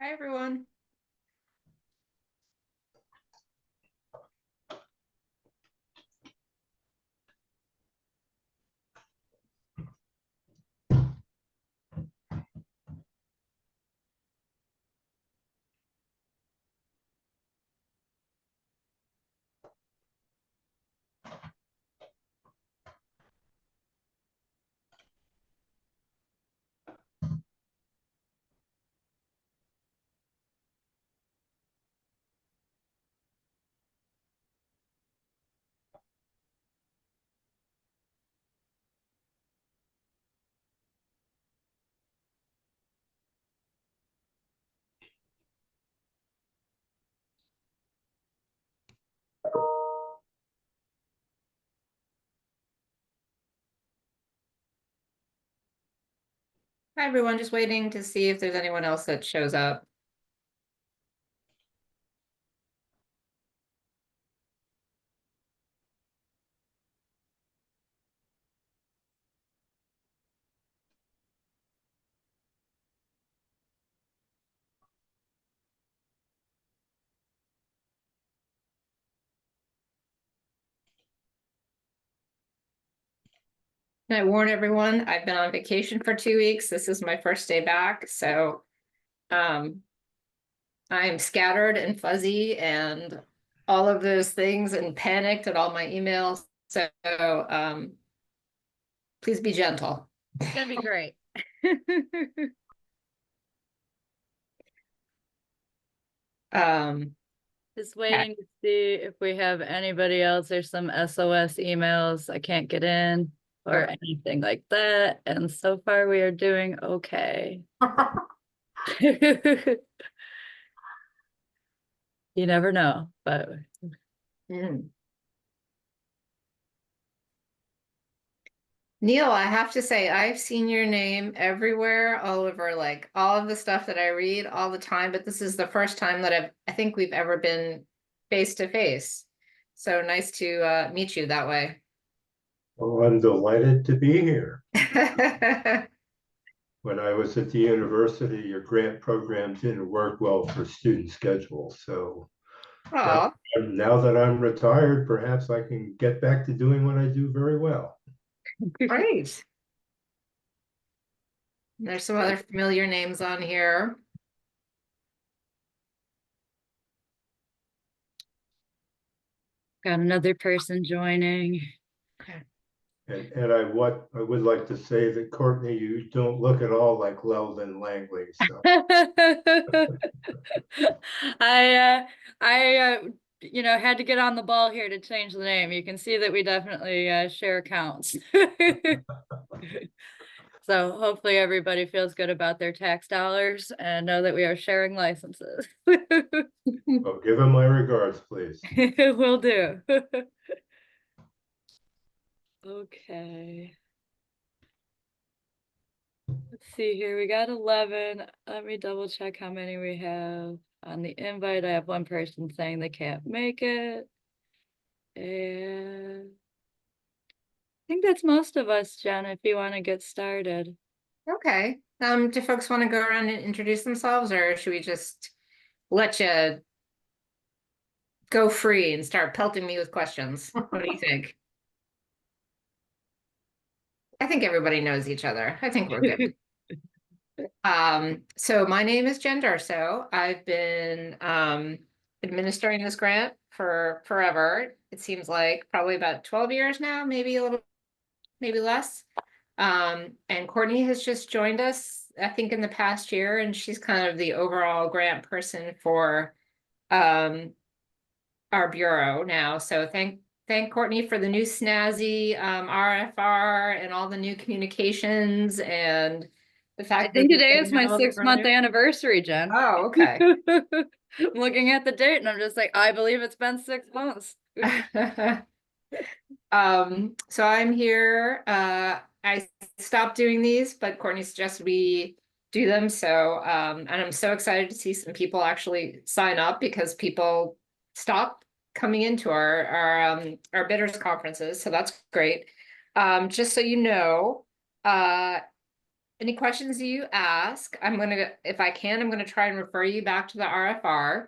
Hi, everyone. Hi, everyone. Just waiting to see if there's anyone else that shows up. Can I warn everyone, I've been on vacation for 2 weeks. This is my first day back, so I am scattered and fuzzy and all of those things and panicked at all my emails. So please be gentle. It's gonna be great. Just waiting to see if we have anybody else. There's some SOS emails. I can't get in or anything like that. And so far we are doing okay. You never know, but Neil, I have to say, I've seen your name everywhere, all over like all of the stuff that I read all the time, but this is the first time that I think we've ever been face to face. So nice to meet you that way. Well, I'm delighted to be here. When I was at the university, your grant program didn't work well for student schedules. So now that I'm retired, perhaps I can get back to doing what I do very well. Great. There's some other familiar names on here. got another person joining. And I would like to say that, Courtney, you don't look at all like Leldon Langley. So I had to get on the ball here to change the name. You can see that we definitely share accounts. So hopefully everybody feels good about their tax dollars and know that we are sharing licenses. well, give him my regards, please. Will do. Okay. Let's see here. We got 11. Let me double check how many we have. On the invite, I have one person saying they can't make it. And I think that's most of us, Jen, if you want to get started. Okay. Do folks want to go around and introduce themselves, or should we just let you go free and start pelting me with questions? What do you think? I think everybody knows each other. I think we're good. So my name is Jen Darso. I've been administering this grant for forever. It seems like probably about 12 years now, maybe a little, maybe less. And Courtney has just joined us, I think, in the past year, and she's kind of the overall grant person for our bureau now. So thank Courtney for the new snazzy RFR and all the new communications and the fact I think that today is my 6-month anniversary, Jen. Oh, okay. I'm looking at the date and I'm just like, I believe it's been 6 months. So I'm here. I stopped doing these, but Courtney suggested we do them. So and I'm so excited to see some people actually sign up because people stop coming into our bidders conferences. So that's great. Just so you know, any questions you ask, if I can, I'm gonna try and refer you back to the RFR.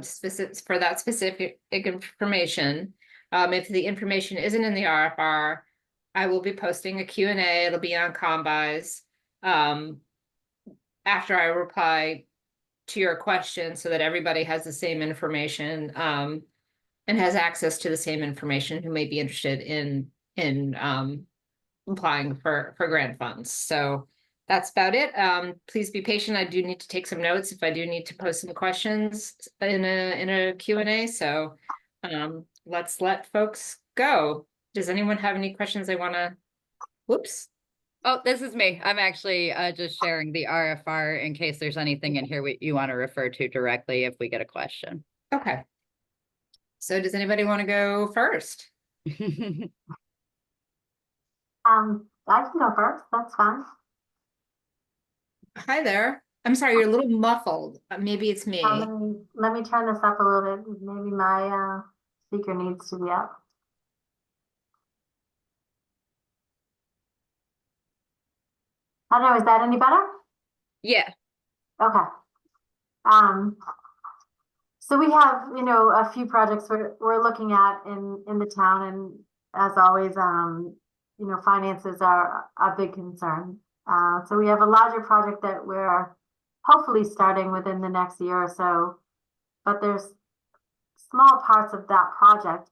Specific for that specific information. If the information isn't in the RFR, I will be posting a Q&A. It'll be on Combis. After I reply to your question so that everybody has the same information, and has access to the same information who may be interested in applying for grant funds. So that's about it. Please be patient. I do need to take some notes if I do need to post some questions in a Q&A. So let's let folks go. Does anyone have any questions they want to? Whoops. Oh, this is me. I'm actually just sharing the RFR in case there's anything in here you want to refer to directly if we get a question. Okay. So does anybody want to go first? I can go first. That's fine. Hi there. I'm sorry, you're a little muffled. Maybe it's me. Let me turn this up a little bit. Maybe my speaker needs to be up. I don't know. Is that any better? Yeah. Okay. So we have, a few projects we're looking at in the town, and as always, finances are a big concern. So we have a larger project that we're hopefully starting within the next year or so, but there's small parts of that project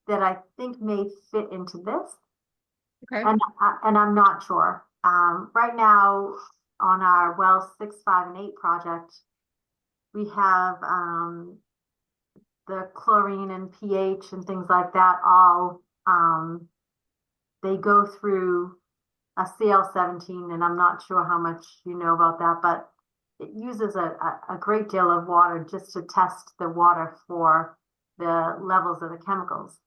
that I think may fit into this. Okay. And I'm not sure. Right now on our well 6, 5, and 8 project, we have the chlorine and pH and things like that all they go through a CL17, and I'm not sure how much you know about that, but it uses a great deal of water just to test the water for the levels of the chemicals.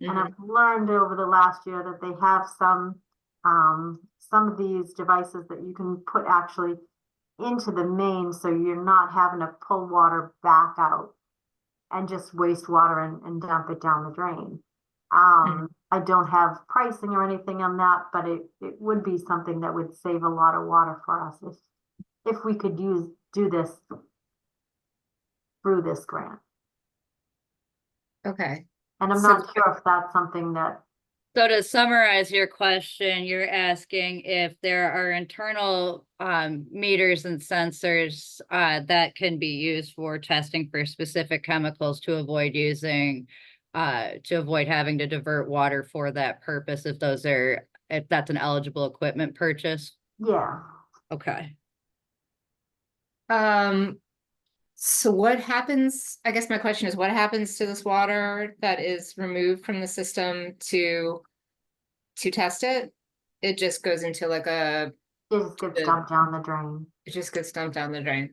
And I've learned over the last year that they have some of these devices that you can put actually into the main, so you're not having to pull water back out and just waste water and dump it down the drain. I don't have pricing or anything on that, but it would be something that would save a lot of water for us if we could do this through this grant. Okay. And I'm not sure if that's something that. So to summarize your question, you're asking if there are internal meters and sensors that can be used for testing for specific chemicals to avoid having to divert water for that purpose, if that's an eligible equipment purchase. Yeah. Okay. So what happens, I guess my question is, what happens to this water that is removed from the system to test it? It just goes into like it just gets dumped down the drain. It just gets dumped down the drain.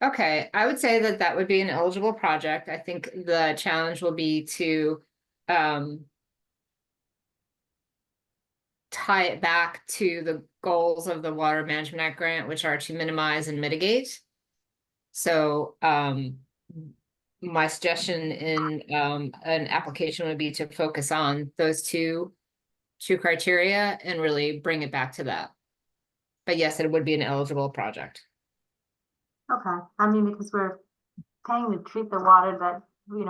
Okay, I would say that would be an eligible project. I think the challenge will be to tie it back to the goals of the Water Management Act grant, which are to minimize and mitigate. So my suggestion in an application would be to focus on those two criteria and really bring it back to that. But yes, it would be an eligible project. Okay. I mean, because we're paying to treat the water that, we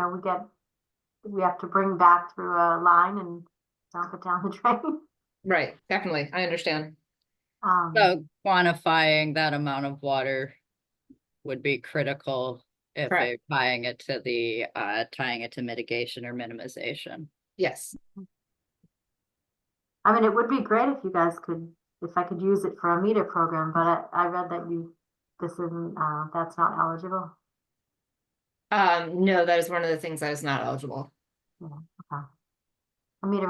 have to bring back through a line and dump it down the drain. Right, definitely. I understand. So quantifying that amount of water would be critical if they're tying it to mitigation or minimization. Yes. I mean, it would be great if you guys if I could use it for a meter program, but I read that that's not eligible. No, that is one of the things that is not eligible. Yeah, okay. A meter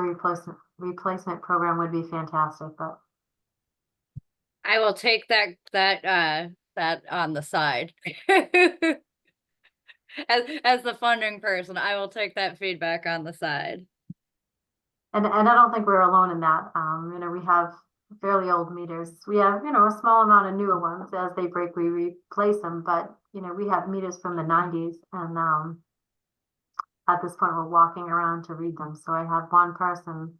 replacement program would be fantastic, but I will take that on the side. As the funding person, I will take that feedback on the side. And I don't think we're alone in that. We have fairly old meters. We have, a small amount of newer ones. As they break, we replace them. But, we have meters from the 90s. And at this point, we're walking around to read them. So I have one person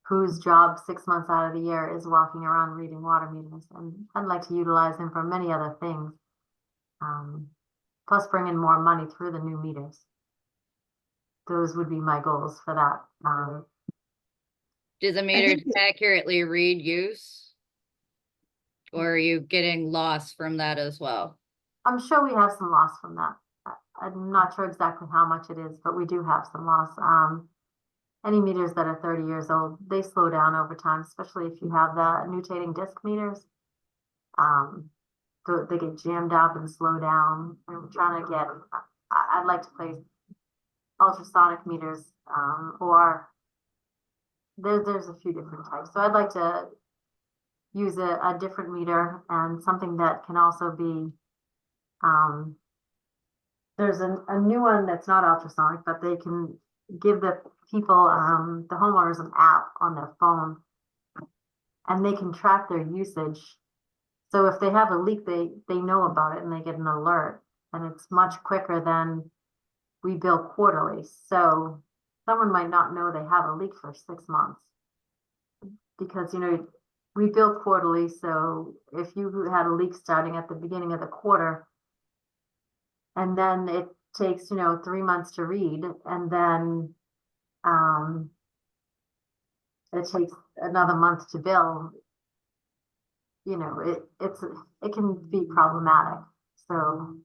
whose job 6 months out of the year is walking around reading water meters, and I'd like to utilize him for many other things. Plus bring in more money through the new meters. Those would be my goals for that. Do the meters accurately read use? Or are you getting lost from that as well? I'm sure we have some loss from that. I'm not sure exactly how much it is, but we do have some loss. Any meters that are 30 years old, they slow down over time, especially if you have the nutating disc meters. They get jammed up and slow down. And we're trying to get, I'd like to place ultrasonic meters, or there's a few different types. So I'd like to use a different meter and something that can also be, there's a new one that's not ultrasonic, but they can give the people, the homeowners, an app on their phone, and they can track their usage. So if they have a leak, they know about it and they get an alert, and it's much quicker than we bill quarterly. So someone might not know they have a leak for 6 months because, you know, we bill quarterly. So if you had a leak starting at the beginning of the quarter, and then it takes, you know, 3 months to read, and then it takes another month to bill, you know, it can be problematic. So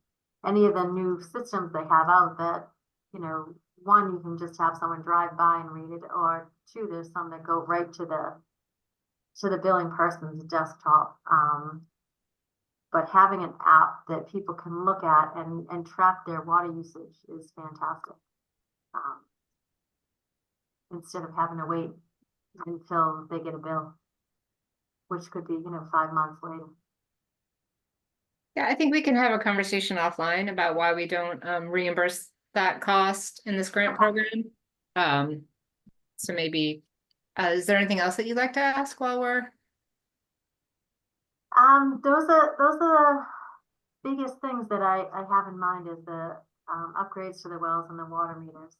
any of the new systems they have out that, you know, one, you can just have someone drive by and read it, or two, there's some that go right to the billing person's desktop. But having an app that people can look at and track their water usage is fantastic. Instead of having to wait until they get a bill, which could be, you know, 5 months later. Yeah, I think we can have a conversation offline about why we don't reimburse that cost in this grant program. So maybe, is there anything else that you'd like to ask while we're? Those are the biggest things that I have in mind is the upgrades to the wells and the water meters.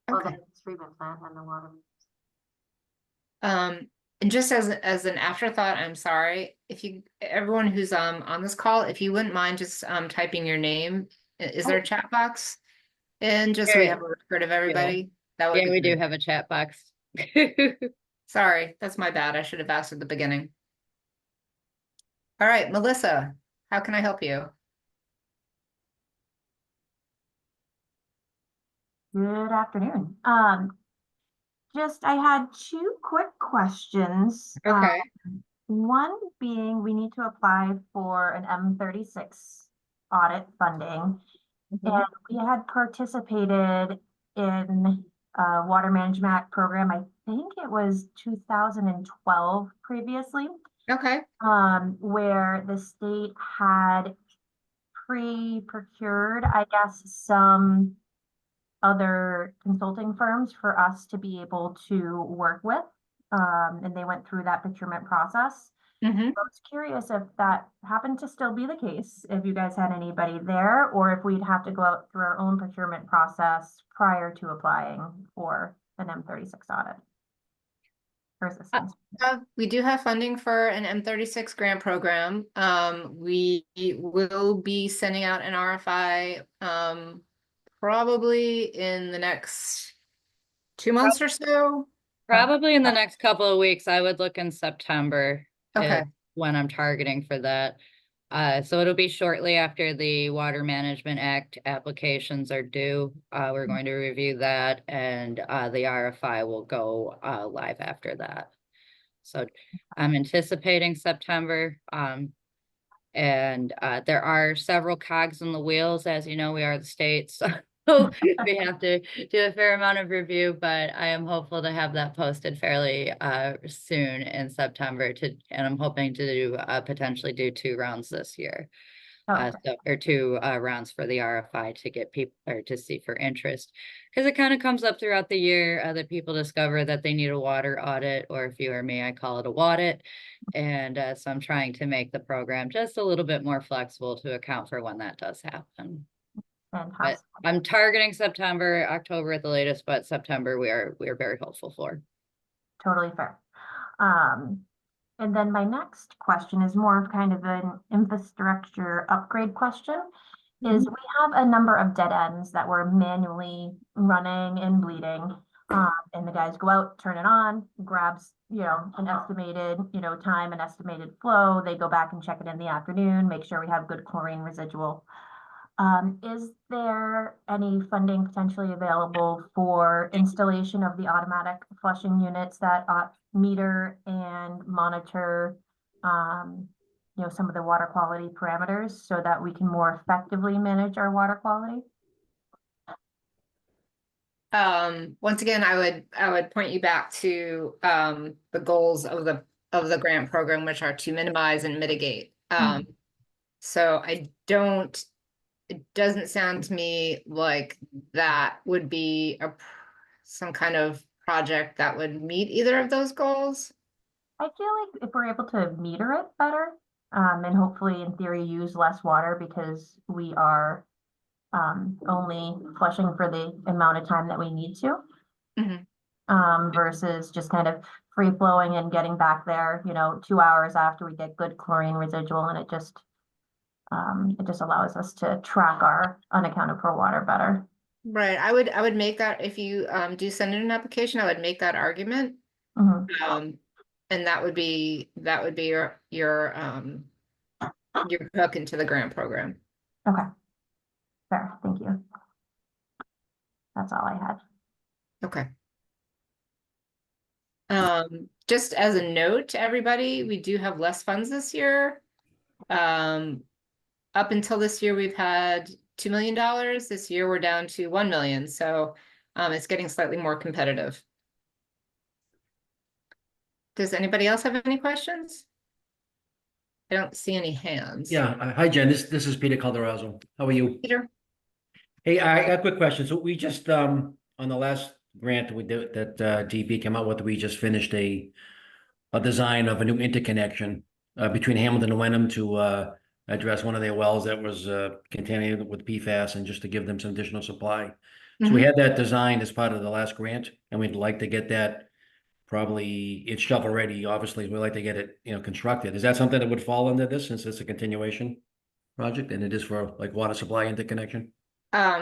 Well, Okay. the treatment plant and the water meters. And just as an afterthought, I'm sorry, if everyone who's on this call, if you wouldn't mind just typing your name, is there a chat box? And just so we have a record of everybody, that would Yeah, be we do great. have a chat box. Sorry, that's my bad. I should have asked at the beginning. All right, Melissa, how can I help you? Good afternoon. I had two quick questions. Okay. One being we need to apply for an M36 audit funding. And we had participated in a Water Management Act program. I think it was 2012 previously, Okay. where the state had pre-procured, I guess, some other consulting firms for us to be able to work with. And they went through that procurement process. Mm-hmm. I was curious if that happened to still be the case, if you guys had anybody there, or if we'd have to go out through our own procurement process prior to applying for an M36 audit for assistance. We do have funding for an M36 grant program. We will be sending out an RFI probably in the next 2 months or so. Probably in the next couple of weeks. I would look in September. Okay. is when I'm targeting for that. So it'll be shortly after the Water Management Act applications are due. We're going to review that, and the RFI will go live after that. So I'm anticipating September. And there are several cogs in the wheels. As you know, we are the state, so we have to do a fair amount of review, but I am hopeful to have that posted fairly soon in September and I'm hoping to do potentially do 2 rounds this year. Or 2 rounds for the RFI to get people or to see for interest, because it kind of comes up throughout the year that people discover that they need a water audit, or if you or me, I call it a WADit. And so I'm trying to make the program just a little bit more flexible to account for when that does happen. But I'm targeting September, October at the latest, but September we are very hopeful for. Totally fair. And then my next question is more of kind of an infrastructure upgrade question. Is we have a number of dead ends that we're manually running and bleeding. And the guys go out, turn it on, grabs, an estimated, time and estimated flow. They go back and check it in the afternoon, make sure we have good chlorine residual. Is there any funding potentially available for installation of the automatic flushing units that meter and monitor, some of the water quality parameters so that we can more effectively manage our water quality? Once again, I would point you back to the goals of the grant program, which are to minimize and mitigate. So it doesn't sound to me like that would be some kind of project that would meet either of those goals. I feel like if we're able to meter it better, and hopefully in theory use less water because we are only flushing for the amount of time that we need to. Versus just kind of free flowing and getting back there, 2 hours after we get good chlorine residual, and it just allows us to track our unaccounted for water better. Right. I would make that if you do send in an application, I would make that argument. And that would be your hook into the grant program. Okay. Fair. Thank you. That's all I had. Okay. Just as a note to everybody, we do have less funds this year. Up until this year, we've had $2 million. This year, we're down to 1 million. So it's getting slightly more competitive. Does anybody else have any questions? I don't see any hands. Yeah. Hi, Jen. This is Peter Calderazzo. How are you? Peter? Hey, I got a quick question. So we just on the last grant we did that DP came out with, we just finished a design of a new interconnection between Hamilton and Wenham to address one of their wells that was contaminated with PFAS, and just to give them some additional supply. So we had that designed as part of the last grant, and we'd like to get that. Probably it's shovel ready. Obviously, we'd like to get it, constructed. Is that something that would fall under this, since it's a continuation project and it is for like water supply interconnection?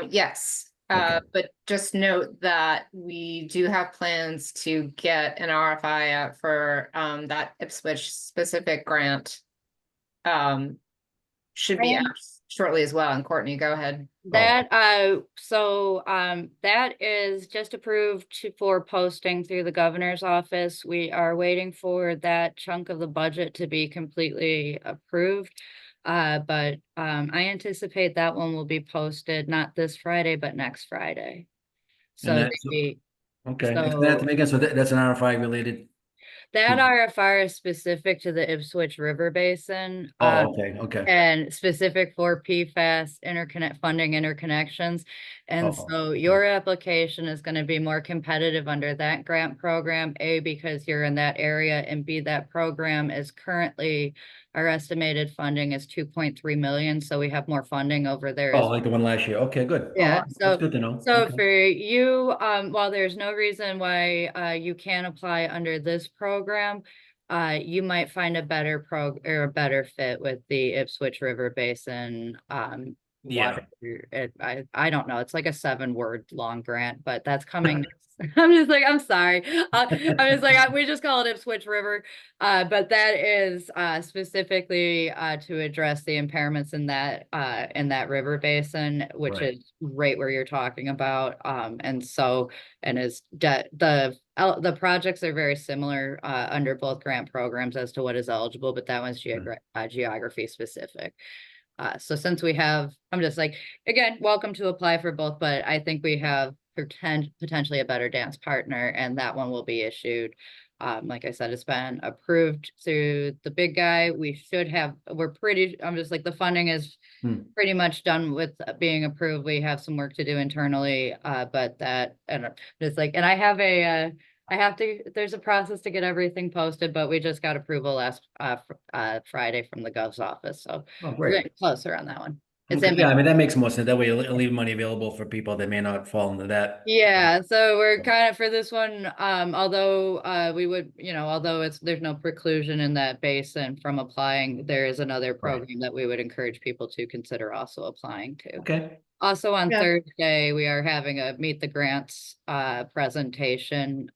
Yes. Okay. But just note that we do have plans to get an RFI out for that Ipswich specific grant. Should be out shortly as well. And Courtney, go ahead. That that is just approved for posting through the governor's office. We are waiting for that chunk of the budget to be completely approved. But I anticipate that one will be posted not this Friday, but next Friday. So okay. So that's an RFI related. That RFR is specific to the Ipswich River Basin. Okay. And specific for PFAS funding interconnections. And so your application is going to be more competitive under that grant program, A, because you're in that area, and B, that program is currently, our estimated funding is 2.3 million. So we have more funding over there. Like the one last year. Okay, good. Yeah. That's good to know. So for you, while there's no reason why you can't apply under this program, you might find a better fit with the Ipswich River Basin water. I don't know. It's like a 7-word long grant, but that's coming. I'm just like, I'm sorry. I'm just like, we just call it Ipswich River. But that is specifically to address the impairments in that river basin, which is right where you're talking about. And the projects are very similar under both grant programs as to what is eligible, but that one's geography specific. So since I'm just like, again, welcome to apply for both, but I think we have potentially a better dance partner, and that one will be issued. Like I said, it's been approved through the big guy. I'm just like, the funding is pretty much done with being approved. We have some work to do internally, but that, and it's like, and there's a process to get everything posted, but we just got approval last Friday from the Gov's office. So we're getting closer on that one. It's Okay, in yeah, I mean, that makes more sense. That way you'll leave money available for people that may not fall into that. Yeah, so we're kind of for this one, although we would, although there's no preclusion in that basin from applying, there is another program that we would encourage people to consider also applying to. Okay, Also on Yeah. Thursday, we are having a Meet the Grants presentation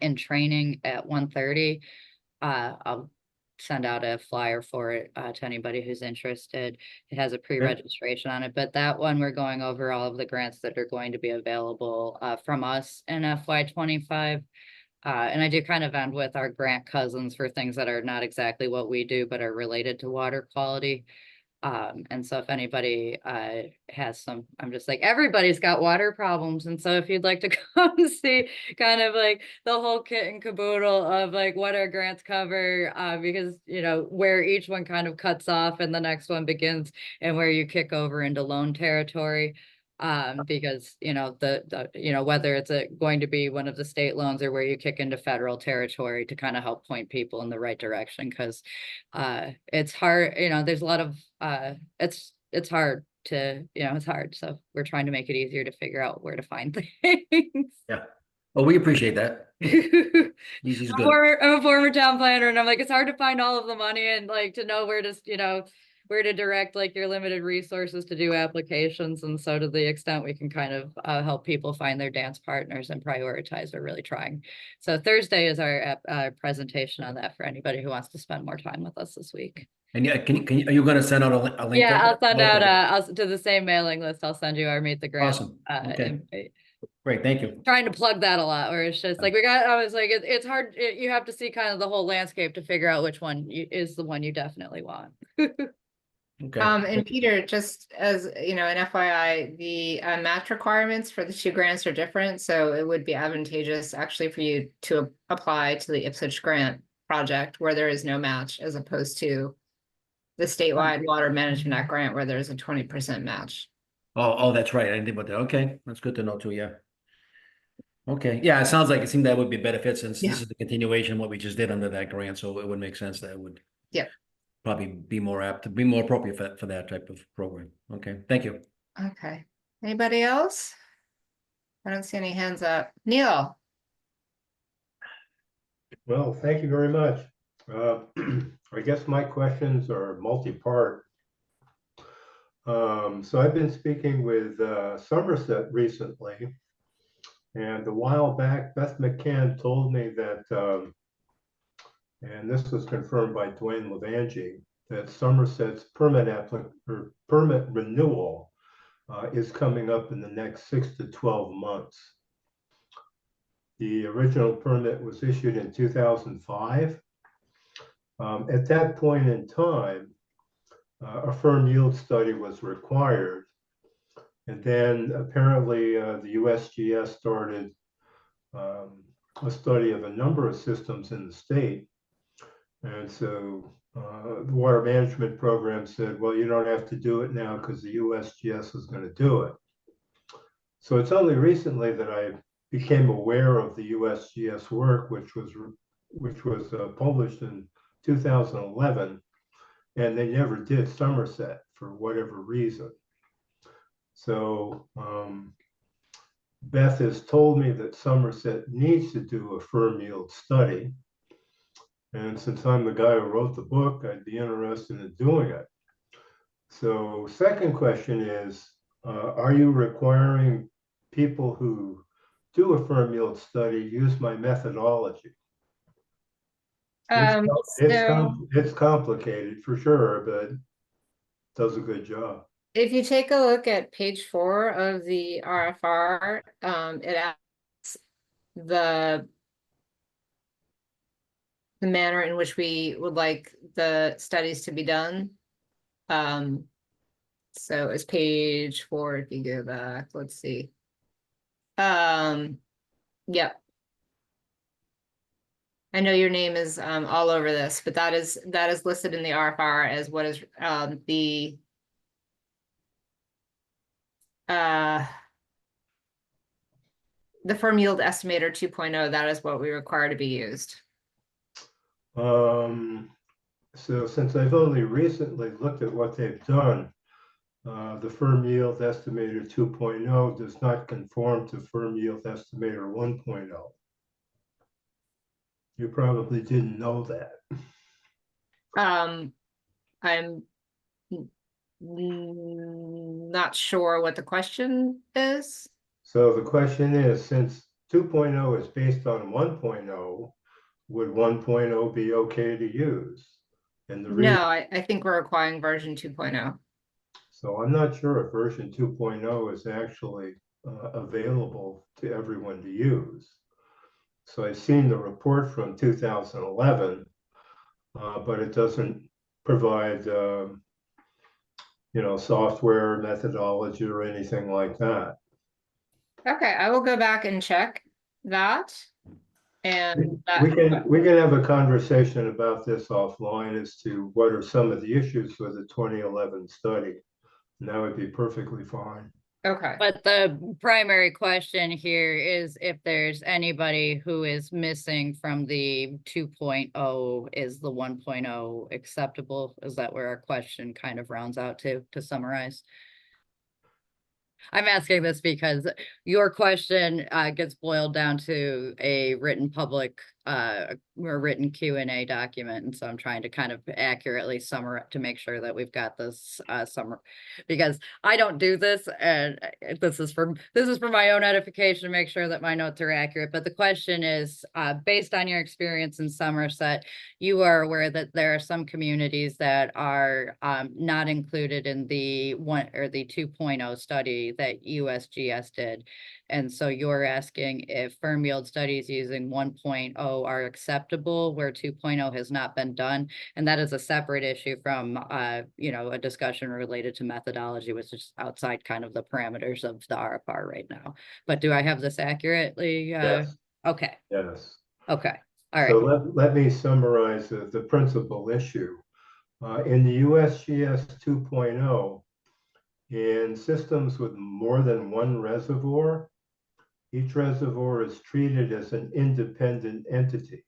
in training at 1:30. I'll send out a flyer for it to anybody who's interested. It has a pre-registration on it, but that one we're going over all of the grants that are going to be available from us in FY25. And I do kind of end with our grant cousins for things that are not exactly what we do, but are related to water quality. And so if anybody has some, I'm just like, everybody's got water problems. And so if you'd like to come see kind of like the whole kit and caboodle of like what our grants cover, because, where each one kind of cuts off and the next one begins and where you kick over into loan territory. Because, whether it's going to be one of the state loans or where you kick into federal territory to kind of help point people in the right direction. Cause it's hard, there's a lot of, it's hard to, it's hard. So we're trying to make it easier to figure out where to find things. yeah. Well, we appreciate that. Easy's good. I'm a former town planner and I'm like, it's hard to find all of the money and like to know where to, where to direct like your limited resources to do applications. And so to the extent we can kind of help people find their dance partners and prioritize, we're really trying. So Thursday is our presentation on that for anybody who wants to spend more time with us this week. And yeah, are you gonna send out a link? Yeah, I'll send out Okay. to the same mailing list. I'll send you our Meet the Grant. Awesome. Okay. Invite. Great, thank you. Trying to plug that a lot, where it's just like I was like, it's hard. You have to see kind of the whole landscape to figure out which one is the one you definitely want. Okay. And Peter, just as an FYI, the match requirements for the two grants are different, so it would be advantageous actually for you to apply to the Ipswich grant project where there is no match, as opposed to the statewide water management act grant where there's a 20% match. Oh, that's right. I didn't think about that. Okay, that's good to know too. Yeah. Okay. Yeah, it seemed that would be a benefit since Yeah. this is the continuation of what we just did under that grant, so it would make sense that it would. Yeah. Probably be more apt to be more appropriate for that type of program. Okay, thank you. Okay. Anybody else? I don't see any hands up. Neil. Well, thank you very much. I guess my questions are multi-part. So I've been speaking with Somerset recently, and a while back, Beth McCann told me that, and this was confirmed by Dwayne Levangie, that Somerset's permit renewal is coming up in the next 6 to 12 months. The original permit was issued in 2005. At that point in time, a firm yield study was required. And then apparently the USGS started a study of a number of systems in the state. And so the water management program said, well, you don't have to do it now because the USGS is going to do it. So it's only recently that I became aware of the USGS work, which was published in 2011, and they never did Somerset for whatever reason. So Beth has told me that Somerset needs to do a firm yield study. And since I'm the guy who wrote the book, I'd be interested in doing it. So second question is, are you requiring people who do a firm yield study use my methodology? It's complicated for sure, but it does a good job. If you take a look at page 4 of the RFR, it asks the manner in which we would like the studies to be done. So it's page 4, if you go back, let's see. Yep. I know your name is all over this, but that is listed in the RFR as what is the firm yield estimator 2.0. That is what we require to be used. So since I've only recently looked at what they've done, The firm yield estimator 2.0 does not conform to firm yield estimator 1.0. You probably didn't know that. I'm not sure what the question is. So the question is, since 2.0 is based on 1.0, would 1.0 be okay to use? And the reason, No, I think we're acquiring version 2.0. so I'm not sure if version 2.0 is actually available to everyone to use. So I've seen the report from 2011, but it doesn't provide, software methodology or anything like that. Okay, I will go back and check that. And We can have a conversation about this offline as to what are some of the issues with the 2011 study. And that would be perfectly fine. okay. But the primary question here is if there's anybody who is missing from the 2.0, is the 1.0 acceptable? Is that where our question kind of rounds out to summarize? I'm asking this because your question gets boiled down to a written public or written Q&A document. And so I'm trying to kind of accurately summarize to make sure that we've got this summary, because I don't do this, and this is for my own edification to make sure that my notes are accurate. But the question is, based on your experience in Somerset, you are aware that there are some communities that are not included in the 2.0 study that USGS did. And so you're asking if firm yield studies using 1.0 are acceptable where 2.0 has not been done. And that is a separate issue from, a discussion related to methodology, which is outside kind of the parameters of the RFR right now. But do I have this accurately? Yes. Okay. Yes. Okay. All right. So let me summarize the principal issue. In the USGS 2.0, in systems with more than one reservoir, each reservoir is treated as an independent entity.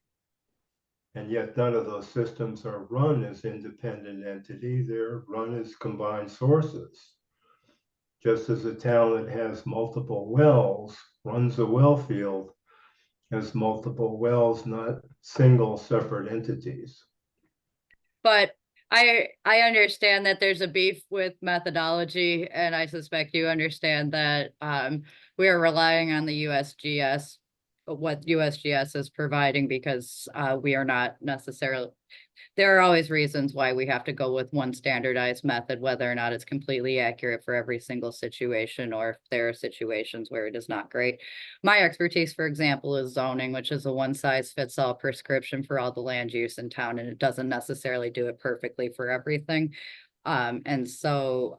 And yet none of those systems are run as independent entities, they're run as combined sources. Just as a town that has multiple wells runs a well field as multiple wells, not single separate entities. But I understand that there's a beef with methodology, and I suspect you understand that we are relying on the USGS, what USGS is providing, because we are not necessarily, there are always reasons why we have to go with one standardized method, whether or not it's completely accurate for every single situation, or if there are situations where it is not great. My expertise, for example, is zoning, which is a one size fits all prescription for all the land use in town, and it doesn't necessarily do it perfectly for everything. And so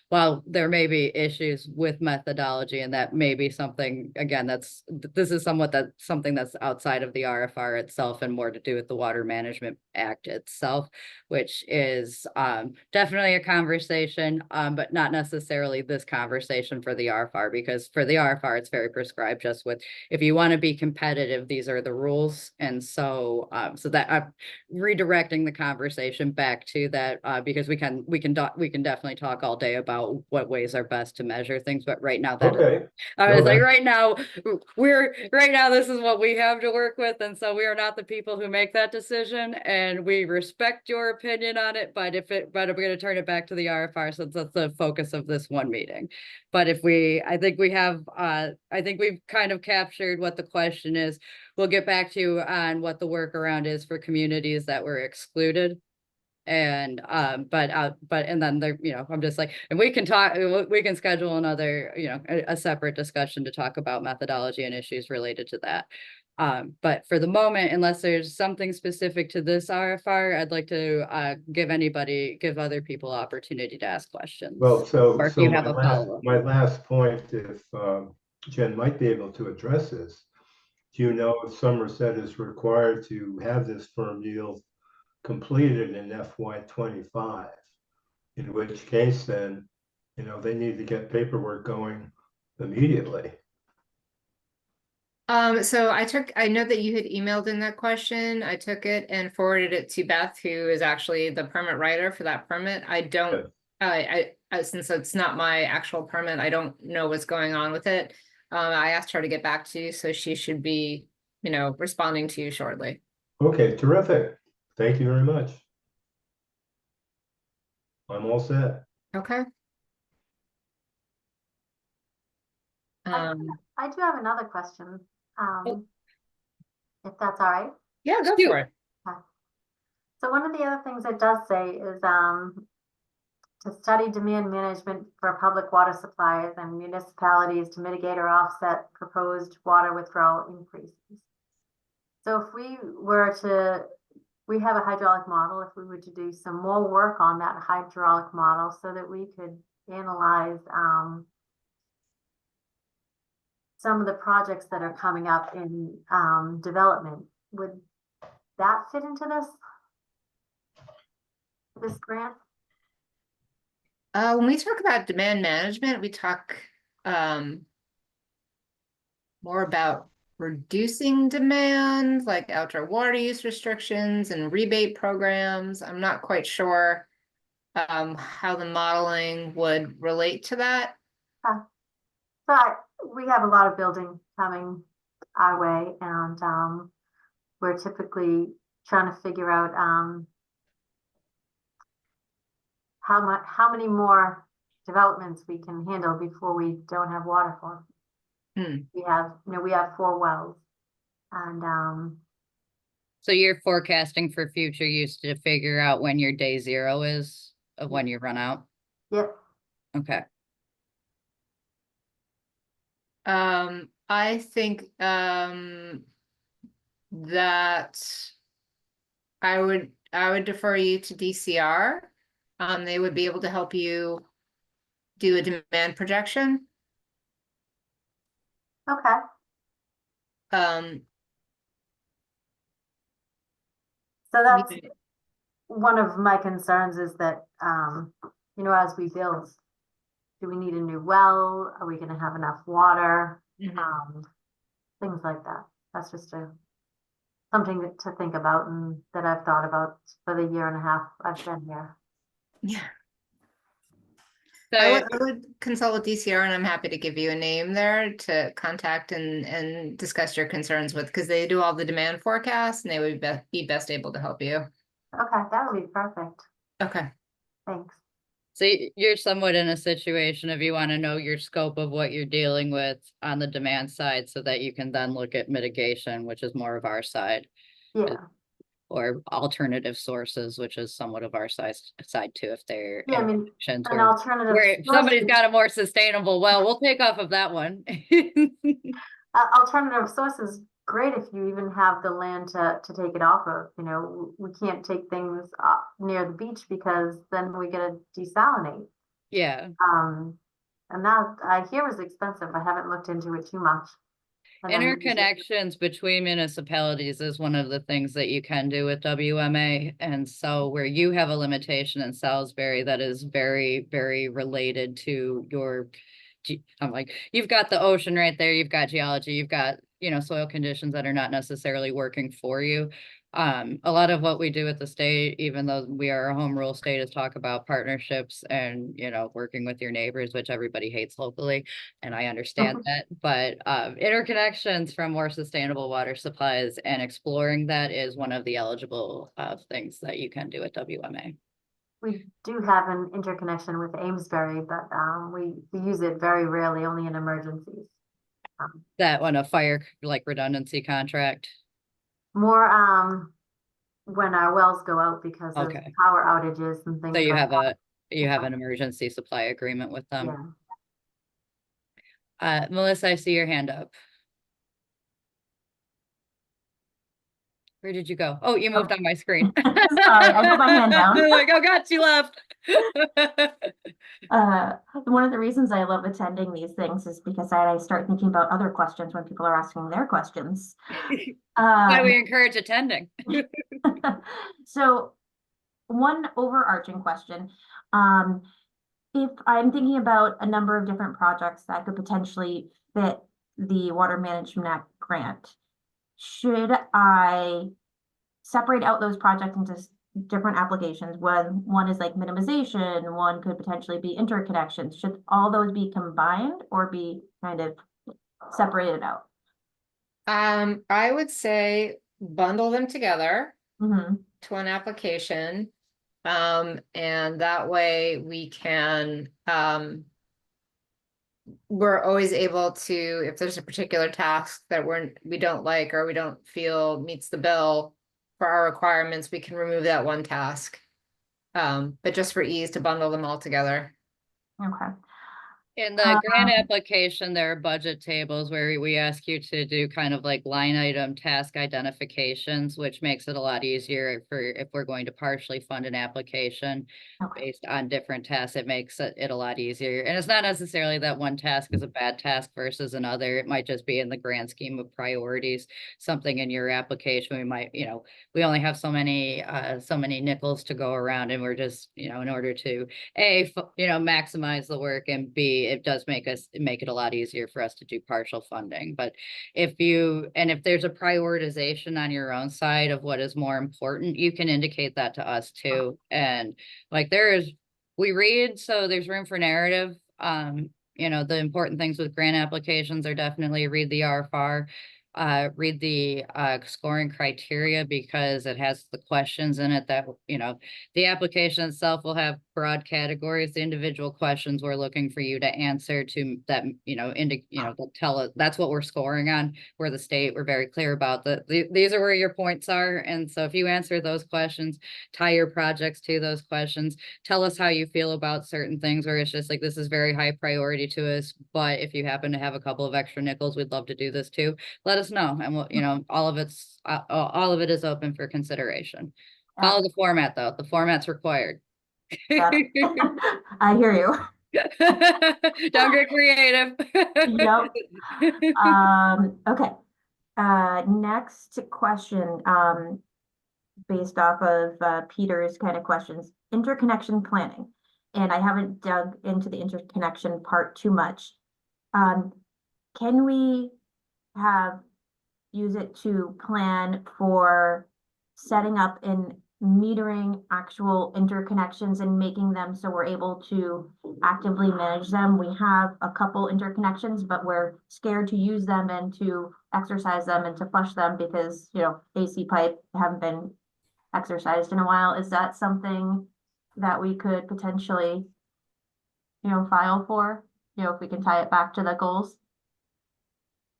while there may be issues with methodology, and that may be something, again, this is something that's outside of the RFR itself and more to do with the Water Management Act itself, which is definitely a conversation, but not necessarily this conversation for the RFR, because for the RFR, it's very prescribed just with, if you want to be competitive, these are the rules. And so, so that I'm redirecting the conversation back to that, because we can definitely talk all day about what ways are best to measure things, but right now that Okay. I was like, right now this is what we have to work with, and so we are not the people who make that decision, and we respect your opinion on it, but I'm going to turn it back to the RFR since that's the focus of this one meeting. But I think we've kind of captured what the question is. We'll get back to you on what the workaround is for communities that were excluded. And and then there, I'm just like, and we can schedule another, a separate discussion to talk about methodology and issues related to that. But for the moment, unless there's something specific to this RFR, I'd like to give other people opportunity to ask questions. Well, or if so you have a follow-up. my last point, if Jen might be able to address this, do you know if Somerset is required to have this firm yield completed in FY25? In which case, then, they need to get paperwork going immediately. So I know that you had emailed in that question. I took it and forwarded it to Beth, who is actually the permit writer for that permit. I don't, Yes. since it's not my actual permit, I don't know what's going on with it. I asked her to get back to you, so she should be, responding to you shortly. Okay, terrific. Thank you very much. I'm all set. Okay. I do have another question, if that's all right. Yeah, go Shoot. for it. So one of the other things it does say is to study demand management for public water suppliers and municipalities to mitigate or offset proposed water withdrawal increases. So if we have a hydraulic model, if we were to do some more work on that hydraulic model so that we could analyze some of the projects that are coming up in development, would that fit into this grant? When we talk about demand management, we talk more about reducing demand, like outdoor water use restrictions and rebate programs. I'm not quite sure how the modeling would relate to that. But we have a lot of building coming our way, and we're typically trying to figure out how many more developments we can handle before we don't have water for. We have 4 wells, and So you're forecasting for future use to figure out when your day zero is of when you run out? yep. Okay. I think that I would defer you to DCR. They would be able to help you do a demand projection. Okay. So that's one of my concerns, is that as we build, do we need a new well? Are we going to have enough water? Things like that. That's just something to think about, and that I've thought about for the year and a half I've been here. Yeah. So I would consult with DCR, and I'm happy to give you a name there to contact and discuss your concerns with, because they do all the demand forecasts and they would be best able to help you. Okay, that would be perfect. Okay. Thanks. So you're somewhat in a situation if you want to know your scope of what you're dealing with on the demand side, so that you can then look at mitigation, which is more of our side, Yeah. or alternative sources, which is somewhat of our side too, if they're Yeah, I mean, interactions an where alternative if somebody's source- got a more sustainable well, we'll take off of that one. alternative source is great if you even have the land to take it off of. We can't take things near the beach because then we gotta desalinate. Yeah. And that I hear is expensive. I haven't looked into it too much. And then Interconnections between municipalities is one of the things that you can do with WMA. And so where you have a limitation in Salisbury that is very, very related to your, I'm like, you've got the ocean right there, you've got geology, you've got, soil conditions that are not necessarily working for you. A lot of what we do at the state, even though we are a home rule state, is talk about partnerships and, working with your neighbors, which everybody hates locally. And I understand that, but interconnections from more sustainable water supplies and exploring that is one of the eligible things that you can do at WMA. we do have an interconnection with Amesbury, but we use it very rarely, only in emergencies. That one, a fire like redundancy contract. More when our wells go out because of Okay. power outages and things So you like have that. you have an emergency supply agreement with Yeah. them. Melissa, I see your hand up. Where did you go? Oh, you moved on my screen. Sorry, I put my hand down. Like, oh God, she left. One of the reasons I love attending these things is because I start thinking about other questions when people are asking their questions. Why we encourage attending. So one overarching question, if I'm thinking about a number of different projects that could potentially fit the Water Management Act grant, should I separate out those projects into different applications. One is like minimization, one could potentially be interconnections. Should all those be combined or be kind of separated out? I would say bundle them together Mm-hmm. to an application. And that way we can, we're always able to, if there's a particular task that we don't like, or we don't feel meets the bill for our requirements, we can remove that one task. But just for ease to bundle them all together. Okay. In the grant application, there are budget tables where we ask you to do kind of like line item task identifications, which makes it a lot easier for if we're going to partially fund an application Okay. based on different tasks. It makes it a lot easier. And it's not necessarily that one task is a bad task versus another. It might just be in the grand scheme of priorities, something in your application. We might, we only have so many nickels to go around, and we're just, in order to maximize the work, and B, it does make it a lot easier for us to do partial funding. But if there's a prioritization on your own side of what is more important, you can indicate that to us too. And like we read, so there's room for narrative. The important things with grant applications are definitely read the RFR. Read the scoring criteria, because it has the questions in it that, the application itself will have broad categories. The individual questions we're looking for you to answer to that, tell us that's what we're scoring on. We're the state, we're very clear about these are where your points are. And so if you answer those questions, tie your projects to those questions, tell us how you feel about certain things, where it's just like, this is very high priority to us, but if you happen to have a couple of extra nickels, we'd love to do this too. Let us know, and we'll, all of it is open for consideration. Follow the format, though. The format's required. I hear you. Don't get creative. Yep. Okay. Next question, based off of Peter's kind of questions, interconnection planning. And I haven't dug into the interconnection part too much. Can we use it to plan for setting up and metering actual interconnections and making them so we're able to actively manage them? We have a couple interconnections, but we're scared to use them and to exercise them and to flush them because, AC pipe haven't been exercised in a while. Is that something that we could potentially, file for, if we can tie it back to the goals?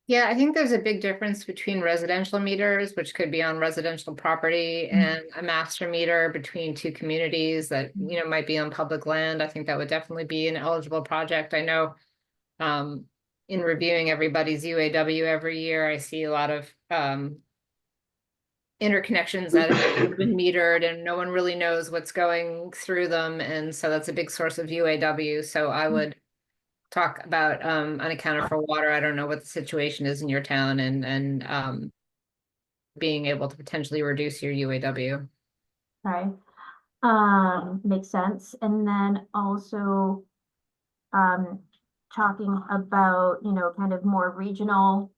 Yeah, I think there's a big difference between residential meters, which could be on residential property, and a master meter between two communities that, might be on public land. I think that would definitely be an eligible project. I know in reviewing everybody's UAW every year, I see a lot of interconnections that have been metered and no one really knows what's going through them. And so that's a big source of UAW. So I would talk about unaccounted for water. I don't know what the situation is in your town, and being able to potentially reduce your UAW. Right. Makes sense. And then also talking about, kind of more regional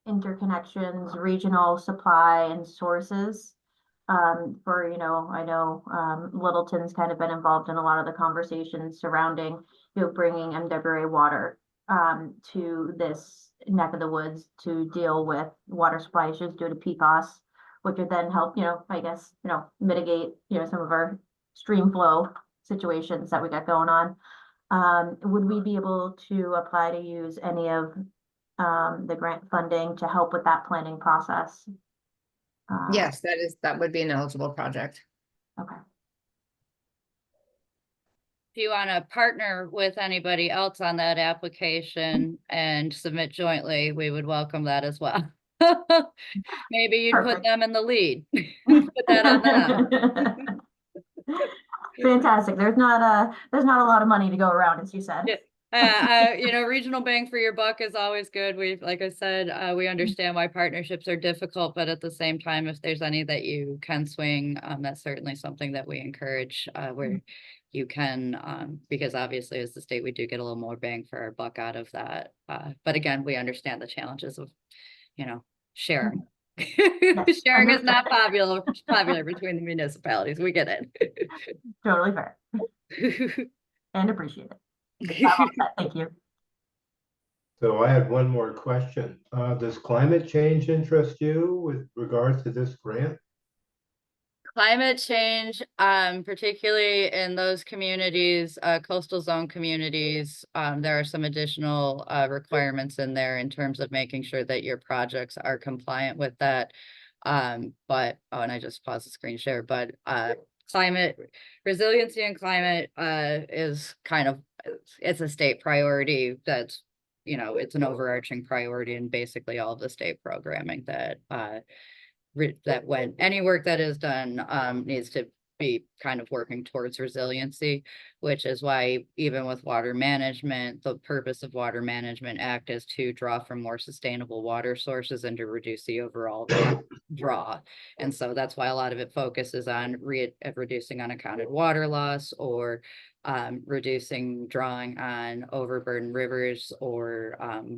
interconnections, regional supply and sources. For, I know Littleton's kind of been involved in a lot of the conversations surrounding, bringing MWA water to this neck of the woods to deal with water supply issues due to PFAS, which would then help, I guess, mitigate, some of our stream flow situations that we got going on. Would we be able to apply to use any of the grant funding to help with that planning process? Yes, that would be an eligible project. Okay. If you want to partner with anybody else on that application and submit jointly, we would welcome that as well. Maybe you'd put them in the lead. Put that on them. Fantastic. There's not a lot of money to go around, as you said. Regional bang for your buck is always good. Like I said, we understand why partnerships are difficult, but at the same time, if there's any that you can swing, that's certainly something that we encourage, where you can, because obviously as the state, we do get a little more bang for our buck out of that. But again, we understand the challenges of, sharing. Sharing is not understood. popular between the municipalities. We get it. Totally fair and appreciate it. I'm all set, thank you. So I had one more question. Does climate change interest you with regard to this grant? Climate change, particularly in those communities, coastal zone communities, there are some additional requirements in there in terms of making sure that your projects are compliant with that. But, oh, and I just paused the screen share, but climate resiliency and climate is kind of, it's a state priority that's, you know, it's an overarching priority in basically all of the state programming that that when any work that is done needs to be kind of working towards resiliency, which is why even with water management, the purpose of Water Management Act is to draw from more sustainable water sources and to reduce the overall draw. And so that's why a lot of it focuses on reducing unaccounted water loss or reducing drawing on overburdened rivers or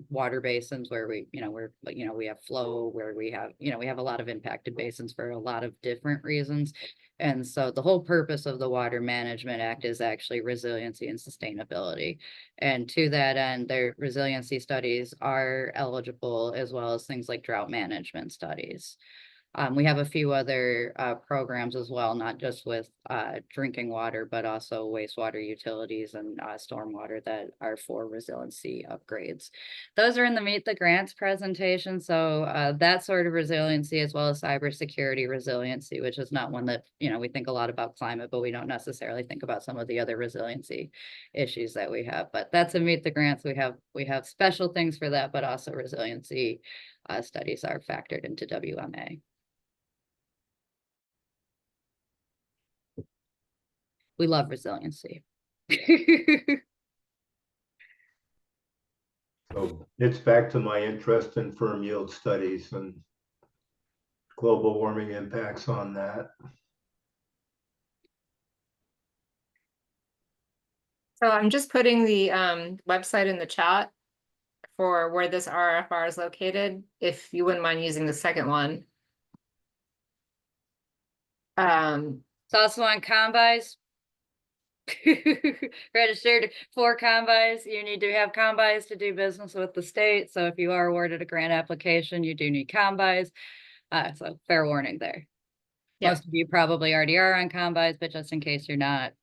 water basins where we have flow, where we have a lot of impacted basins for a lot of different reasons. And so the whole purpose of the Water Management Act is actually resiliency and sustainability. And to that end, their resiliency studies are eligible, as well as things like drought management studies. We have a few other programs as well, not just with drinking water, but also wastewater utilities and stormwater that are for resiliency upgrades. Those are in the Meet the Grants presentation. So that sort of resiliency, as well as cybersecurity resiliency, which is not one that, we think a lot about climate, but we don't necessarily think about some of the other resiliency issues that we have. But that's a Meet the Grants. We have special things for that, but also resiliency studies are factored into WMA. We love resiliency. So it's back to my interest in firm yield studies and global warming impacts on that. So I'm just putting the website in the chat for where this RFR is located, if you wouldn't mind using the second one. It's also on combis. Registered for combis. You need to have combis to do business with the state. So if you are awarded a grant application, you do need combis. So fair warning there. Yeah. Most of you probably already are on combis, but just in case you're not,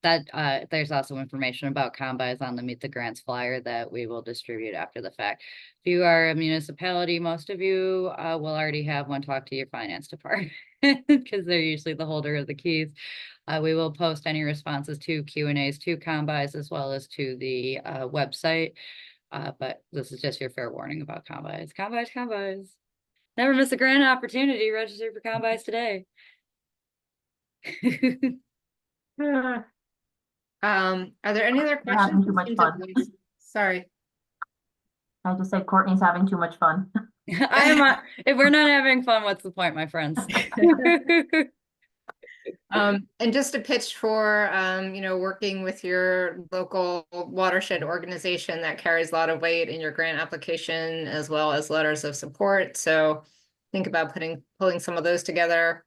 there's also information about combis on the Meet the Grants flyer that we will distribute after the fact. If you are a municipality, most of you will already have one. Talk to your finance department because they're usually the holder of the keys. We will post any responses to Q&As to combis as well as to the website. But this is just your fair warning about combis. Combis. Never miss a grant opportunity. Register for combis today. Are there any other You're having questions? too much Seems like fun. there's- Sorry. I just said Courtney's having too much fun. I am. If we're not having fun, what's the point, my friends? And just a pitch for, working with your local watershed organization that carries a lot of weight in your grant application, as well as letters of support. So think about pulling some of those together.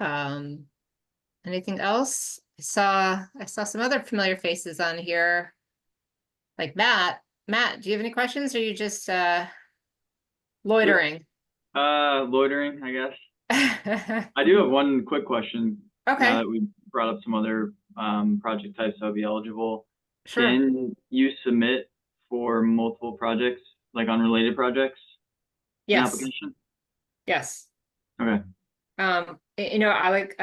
Anything else? I saw some other familiar faces on here, like Matt. Matt, do you have any questions, or are you just loitering? Loitering, I guess. I do have one quick question. Okay. Now that we brought up some other project types that would be eligible, Sure. can you submit for multiple projects, like unrelated projects? An Yes. application? Yes. Okay. I like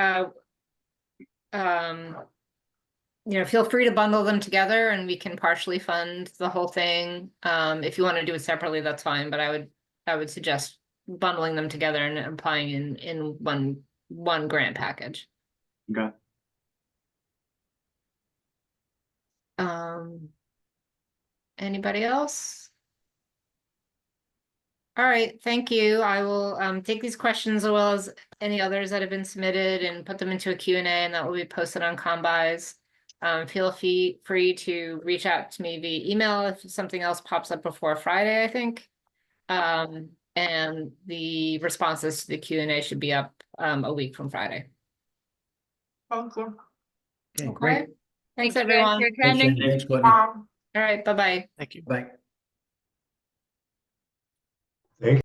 feel free to bundle them together and we can partially fund the whole thing. If you want to do it separately, that's fine, but I would suggest bundling them together and applying in one grant package. Okay. Anybody else? All right, thank you. I will take these questions as well as any others that have been submitted and put them into a Q&A, and that will be posted on combis. Feel free to reach out to me via email if something else pops up before Friday, I think. And the responses to the Q&A should be up a week from Friday. Thank you. Okay, great. Thanks, guys everyone. for Thanks, attending. Shane. Thanks, Courtney. Bye. All right, bye-bye. Thank you. Bye.